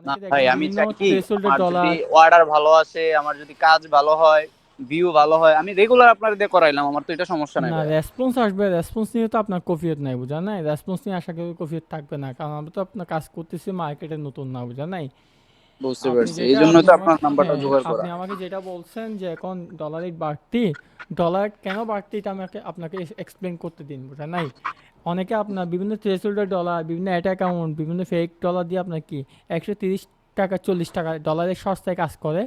না অনেকে ভাই, দেখবেন আমি বিভিন্ন চাই কি থ্রেশহোল্ডের আমার যদি ডলার। অর্ডার ভালো আসে, আমার যদি কাজ ভালো হয়, ভিউ ভালো হয়, আমি রেগুলার আপনার দিয়ে করাইলাম, আমার তো এটা সমস্যা নাই না, ভাই। রেসপন্স আসবে, রেসপন্স নিয়ে তো আপনার কফিয়ত নাই, বুঝা নাই? রেসপন্স নিয়ে আশা করি কফিয়ত থাকবে না, কারণ আমরা তো আপনার কাজ করতেছি মার্কেটে নতুন না, বুঝা নাই? বুঝতে আপনি পারছি, এই যেটা জন্য আপনি তো আপনার আমাকে নাম্বারটা হ্যাঁ, জোগাড় করা। আপনি আমাকে যেটা বলছেন যে এখন ডলার রেট বাড়তি, ডলার কেন বাড়তি এটা আমাকে আপনাকে এক্সপ্লেন করতে দিন, বুঝা নাই? অনেকে আপনার বিভিন্ন থ্রেশহোল্ডের ডলার, বিভিন্ন অ্যাড অ্যাকাউন্ট, বিভিন্ন ফেক ডলার দিয়ে আপনার কি 130 টাকা 40 টাকা ডলারের সস্তায় কাজ করে।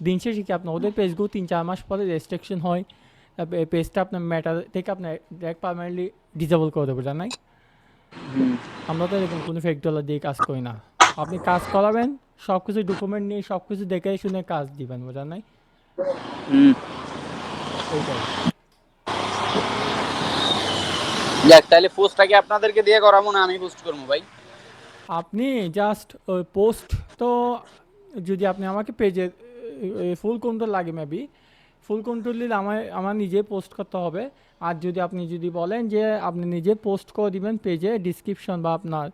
দিন শেষে কি আপনার ওদের পেজগুলো 3-4 মাস পরে রেস্ট্রিকশন হয়, পেজটা আপনার ম্যাটার থেকে আপনার ডাইরেক্ট পারমানেন্টলি ডিসেবল করে দেবো, জানাই? হুম। আমরা তো এরকম কোনো ফেক ডলার দিয়ে কাজ করি না। আপনি কাজ করাবেন, সব কিছু ডকুমেন্ট নিয়ে সব কিছু দেখে শুনে কাজ দিবেন, বোঝা নাই? হুম। এইটাই। যাক, তাহলে পোস্টটা কি আপনাদেরকে দিয়ে করাবো না আমি পোস্ট করবো ভাই? আপনি জাস্ট ওই পোস্ট তো, যদি আপনি আমাকে পেজের ফুল কন্ট্রোল লাগে মেবি, ফুল কন্ট্রোল দিলে আমার আমার নিজে পোস্ট করতে হবে। আর যদি আপনি যদি বলেন যে আপনি নিজে পোস্ট করে দিবেন পেজে ডিসক্রিপশন বা আপনার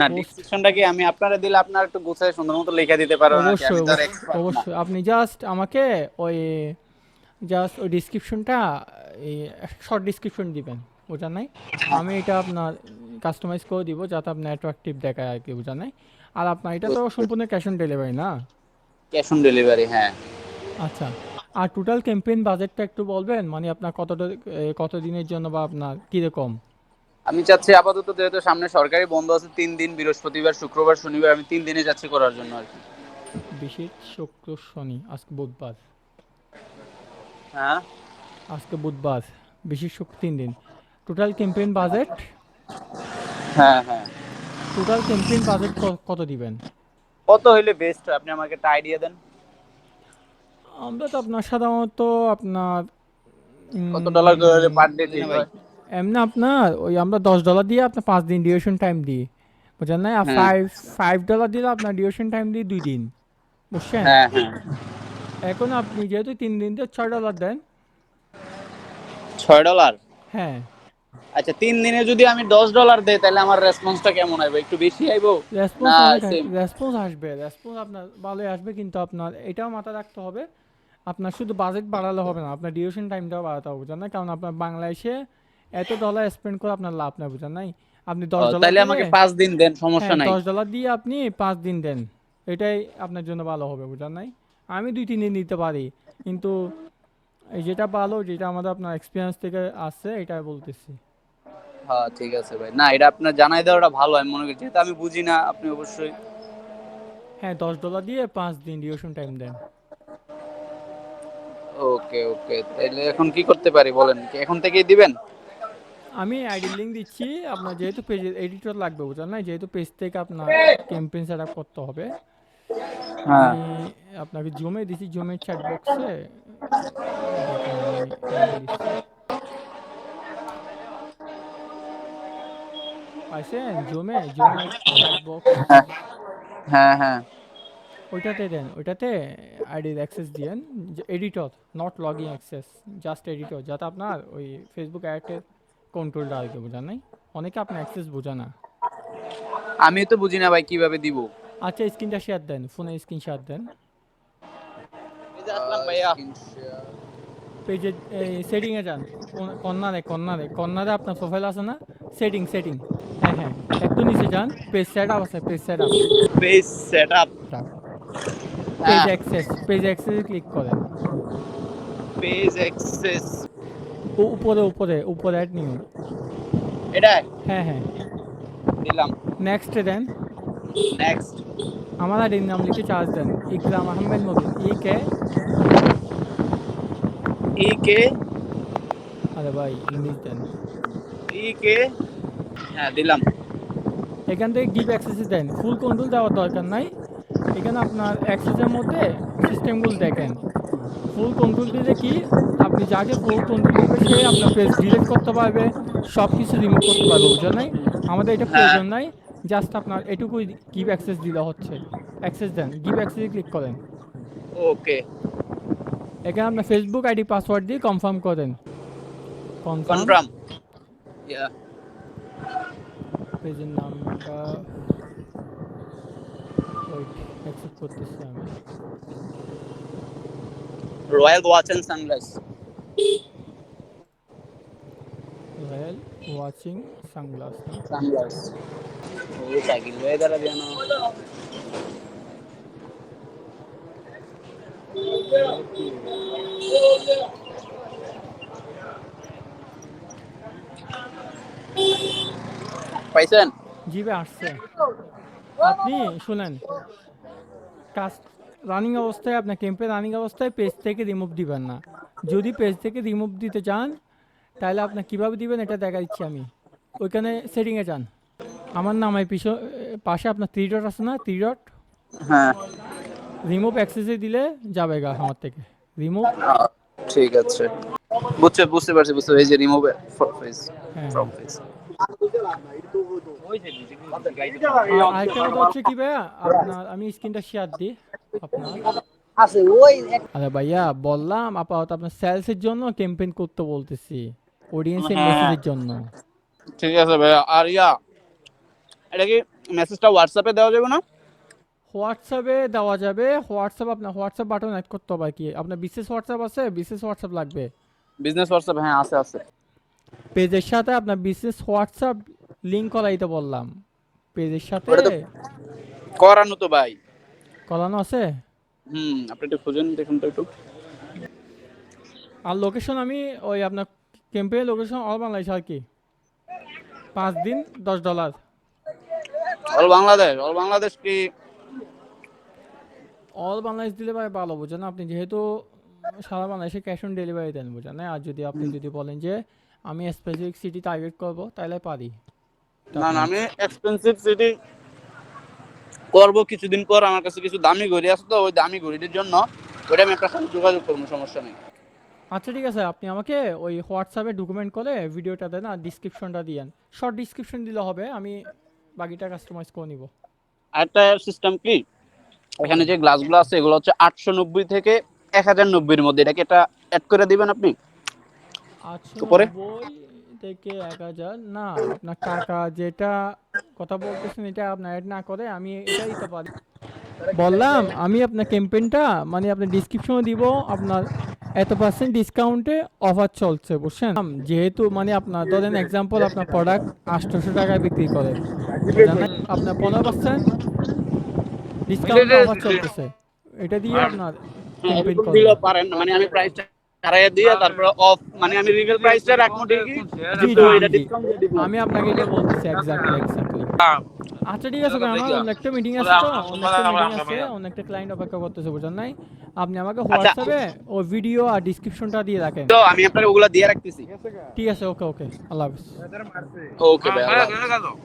না, পোস্ট, ডিসক্রিপশনটা কি আমি আপনারা দিলে আপনার একটু গুছায় সুন্দর মতো লিখে দিতে পারবেন আর কি, অবশ্যই আমি তো আর অবশ্যই এক্সপার্ট না। অবশ্যই আপনি জাস্ট আমাকে ওই জাস্ট ওই ডিসক্রিপশনটা, এই শর্ট ডিসক্রিপশন দিবেন, বোঝা নাই? আমি এটা আপনার কাস্টমাইজ করে দিব যাতে আপনার অ্যাট্রাকটিভ দেখায় আর কি, বোঝা নাই? আর আপনার এটা তো সম্পূর্ণ ক্যাশ অন ডেলিভারি না? ক্যাশ অন ডেলিভারি, হ্যাঁ। আচ্ছা। আর টোটাল ক্যাম্পেইন বাজেটটা একটু বলবেন, মানে আপনার কতটা, কত দিনের জন্য বা আপনার কীরকম? আমি চাচ্ছি আপাতত, যেহেতু সামনে সরকারি বন্ধ আছে 3 দিন, বৃহস্পতিবার শুক্রবার শনিবার, আমি 3 দিনে যাচ্ছি করার জন্য আর কি। বিশেষ শুক্র শনি, আজকে বুধবার, হ্যাঁ। আজকে বুধবার, বিশেষ শুক্র 3 দিন, টোটাল ক্যাম্পেইন বাজেট, হ্যাঁ, হ্যাঁ। টোটাল ক্যাম্পেইন বাজেট কত দিবেন? কত হইলে বেস্ট হয় আপনি আমাকে একটা আইডিয়া দেন। আমরা তো আপনার সাধারণত আপনার কত ডলার করে হলে উম, পার ডে ঠিক হয়? এমনি আপনার ওই আমরা $10 দিয়ে আপনার 5 দিন ডিউরেশন টাইম দিই, বুঝছেন না? আর হ্যাঁ, $5 দিলে আপনার ডিউরেশন টাইম দিই 2 দিন, বুঝছেন? হ্যাঁ, হ্যাঁ। এখন আপনি যেহেতু 3 দিন দিয়ে $6 দেন। $6? হ্যাঁ। আচ্ছা, 3 দিনে যদি আমি $10 দেই, তাহলে আমার রেসপন্সটা কেমন হবে? একটু বেশি আইবো রেসপন্স না অনেক সেম? রেসপন্স আসবে, রেসপন্স আপনার ভালোই আসবে, কিন্তু আপনার এটাও মাথায় রাখতে হবে, আপনার শুধু বাজেট বাড়ালে হবে না, আপনার ডিউরেশন টাইমটাও বাড়াতে হবে, বুঝেন না? কারণ আপনার বাংলাদেশে এত ডলার স্পেন্ড করে আপনার লাভ নেই, বুঝেন নাই? আপনি দশ ডলার তাহলে দিলে, আমাকে 5 দিন দেন, সমস্যা হ্যাঁ নাই। $10 দিয়ে আপনি 5 দিন দেন, এটাই আপনার জন্য ভালো হবে, বুঝেন নাই? আমি 2-3 দিন দিতে পারি, কিন্তু এই যেটা ভালো, যেটা আমাদের আপনার এক্সপিরিয়েন্স থেকে আসছে, এটা বলতেছি। হ্যাঁ, ঠিক আছে ভাই। না, এটা আপনার জানাই দেওয়াটা ভালো, আমি মনে করি, যেহেতু আমি বুঝি না, আপনি অবশ্যই। হ্যাঁ, $10 দিয়ে 5 দিন ডিউরেশন টাইম দেন। ওকে, ওকে, তাহলে এখন কি করতে পারি বলেন, কি এখন থেকেই দিবেন? আমি আইডি লিঙ্ক দিচ্ছি, আপনার যেহেতু পেজের এডিটর লাগবে, বুঝলেন না? যেহেতু পেজ থেকে আপনার ক্যাম্পেইন সেট আপ করতে হবে। হ্যাঁ। আমি আপনাকে জুমে দিছি, জুমের চ্যাট বক্সে দেখেন, আমি লিঙ্ক দিচ্ছি, পাইছেন? জুমের চ্যাট বক্স, হ্যাঁ, হ্যাঁ, হ্যাঁ। ওইটাতে দেন, ওইটাতে আইডির অ্যাক্সেস দিয়েন, editor, not login access, just editor, যাতে আপনার ওই ফেসবুক অ্যাডের কন্ট্রোলটা আর কি, বোঝা নাই? অনেকে আপনার অ্যাক্সেস বোঝা না। আমি তো বুঝি না ভাই কিভাবে দিব। আচ্ছা, স্ক্রিনটা শেয়ার দেন, ফোনে স্ক্রিন শেয়ার দেন। এই যে আসলাম ভাইয়া। পেজে সেটিংয়ে যান, কর্নারে কর্নারে কর্নারে আপনার প্রোফাইল আছে না? সেটিং, হ্যাঁ হ্যাঁ, একটু নিচে যান, পেজ সেট আপ আছে, page set up, page setup. Page হ্যাঁ। অ্যাক্সেস, পেজ অ্যাক্সেসে ক্লিক করেন। Page access. উপরে উপরে উপরে অ্যাড নিউ, এটাই হ্যাঁ হ্যাঁ, দিলাম। নেক্সটে দেন। নেক্সট। আমার আইডির নাম লিখে চার্জ দেন, ইকরাম আহমেদ মবিন, ই কে, ই কে। আরে ভাই ইংলিশ দেন। ই কে। হ্যাঁ, দিলাম। এখান থেকে গিভ অ্যাক্সেসে দেন, ফুল কন্ট্রোল দেওয়ার দরকার নাই। এখানে আপনার অ্যাক্সেসের মধ্যে সিস্টেমগুলো দেখেন, ফুল কন্ট্রোল দিলে কি, আপনি যাকে ফুল কন্ট্রোল দিবে সে আপনার পেজ ডিলিট করতে পারবে, সব কিছু রিমুভ করতে পারবে, বুঝলেন নাই? আমাদের এটা হ্যাঁ। প্রয়োজন নাই, জাস্ট আপনার এটুকুই গিভ অ্যাক্সেস দিলে হচ্ছে। অ্যাক্সেস দেন, গিভ অ্যাক্সেসে ক্লিক করেন। ওকে। এখানে আপনার ফেসবুক আইডি পাসওয়ার্ড দিয়ে কনফার্ম করেন, কনফার্ম। কনফার্ম। ইয়া। পেজের নামটা ওয়েট, অ্যাকসেপ্ট করতেছি আমি। Royal watch and sunglass. Royal watching sunglass না? সানগ্লাস। ওই সাইকেল হয়ে দাঁড়াবে না। পাইছেন? জি ভাই আসছে। আপনি শুনেন, কাজ রানিং অবস্থায়, আপনার ক্যাম্পে রানিং অবস্থায় পেজ থেকে রিমুভ দিবেন না। যদি পেজ থেকে রিমুভ দিতে চান তাহলে আপনার কীভাবে দিবেন এটা দেখা দিচ্ছি আমি। ওইখানে সেটিংয়ে যান, আমার নামের পাশে আপনার 3 ডট আছে না, 3 ডট, হ্যাঁ। রিমুভ অ্যাক্সেসে দিলে যাবে গা আমার থেকে রিমুভ। ঠিক আছে, বুঝতে পারছি। এই যে রিমুভ ফেস হ্যাঁ ফ্রম হ্যাঁ। ফেস। আর আরেকটা কথা হচ্ছে কি ভাইয়া, আপনার আমি স্ক্রিনটা শেয়ার দিই আপনার। আরে ভাইয়া বললাম আপাতত আপনার সেলসের জন্য ক্যাম্পেইন করতে বলতেছি, অডিয়েন্সের হ্যাঁ মেসেজের জন্য। ঠিক আছে ভাইয়া। আর এটা কি মেসেজটা হোয়াটসঅ্যাপে দেওয়া যাবে না? হোয়াটসঅ্যাপে দেওয়া যাবে। হোয়াটসঅ্যাপ, আপনার হোয়াটসঅ্যাপ বাটন অ্যাড করতে হবে কি? আপনার বিশেষ হোয়াটসঅ্যাপ আছে? বিশেষ হোয়াটসঅ্যাপ লাগবে। বিজনেস হোয়াটসঅ্যাপ, হ্যাঁ আছে। পেজের সাথে আপনার বিশেষ হোয়াটসঅ্যাপ লিঙ্ক করাইতে বললাম, পেজের সাথে ওটা তো করানো তো ভাই। করানো আছে। আপনি একটু খুঁজেন, দেখুন তো একটু। আর লোকেশন আমি ওই আপনার ক্যাম্পেইন লোকেশন অল বাংলাদেশ আর কি, 5 দিন $10। অল বাংলাদেশ কি? অল বাংলাদেশ দিলে ভাই ভালো, বুঝেন আপনি যেহেতু সারা বাংলাদেশে ক্যাশ অন ডেলিভারি দেন, বুঝেন না? আর যদি আপনি যদি বলেন যে আমি স্পেসিফিক সিটি টার্গেট করব তাহলে পারি। তা না, আপনার আমি এক্সপেন্সিভ সিটি করব কিছুদিন পর। আমার কাছে কিছু দামি ঘড়ি আছে, তো ওই দামি ঘড়িটির জন্য ওইটা আমি আপনার সাথে যোগাযোগ করবো, সমস্যা নেই। আচ্ছা ঠিক আছে, আপনি আমাকে ওই হোয়াটসঅ্যাপে ডকুমেন্ট করে ভিডিওটা দেন আর ডিসক্রিপশনটা দিয়েন। শর্ট ডিসক্রিপশন দিলে হবে, আমি বাকিটা কাস্টমাইজ করে নিব। আরেকটা সিস্টেম কি, এখানে বলেন। যে গ্লাসগুলো আছে এগুলো হচ্ছে 890 থেকে 1090 এর মধ্যে, এটাকে এটা অ্যাড করে দিবেন আপনি উপরে। 890 থেকে 1000 না, আপনার টাকা যেটা কথা বলতেছেন এটা আপনার অ্যাড না করে আমি এটা দিতে পারি। বললাম আমি আপনার ক্যাম্পেইনটা মানে আপনার ডিসক্রিপশনে দিব, আপনার এত পার্সেন্ট ডিসকাউন্টে অফার চলছে, বুঝছেন? যেহেতু মানে আপনার ধরেন এক্সাম্পল আপনার প্রোডাক্ট 800 টাকায় বিক্রি করে, বুঝলেন না? আপনার 15% ডিসকাউন্টে অফার চলতেছে, এটা দিয়ে আপনার হ্যাঁ, ক্যাম্পেইন এরকম করবেন। দিলেও পারেন, মানে আমি প্রাইসটা হারাইয়া দিয়ে তারপরে অফ, মানে আমি রিটেল প্রাইসটা রাখবো ঠিকই, জি কিন্তু জি জি এটা জি, ডিসকাউন্ট দিয়ে দিব। আমি আপনাকে এটা বলতেছি এক্স্যাক্টলি। আচ্ছা ঠিক আছে ভাই, আমার অন্য একটা মিটিং আছে, তো অন্য একটা ক্লায়েন্ট অপেক্ষা করতেছে, বুঝলেন নাই? আপনি আমাকে আচ্ছা, হোয়াটসঅ্যাপে ও ভিডিও আর ডিসক্রিপশনটা দিয়ে রাখেন। তো আমি আপনার ওগুলা দিয়ে রাখতেছি। ঠিক আছে, ওকে ওকে, আল্লাহ হাফিজ। ওকে ভাই, আল্লাহ হাফেজ।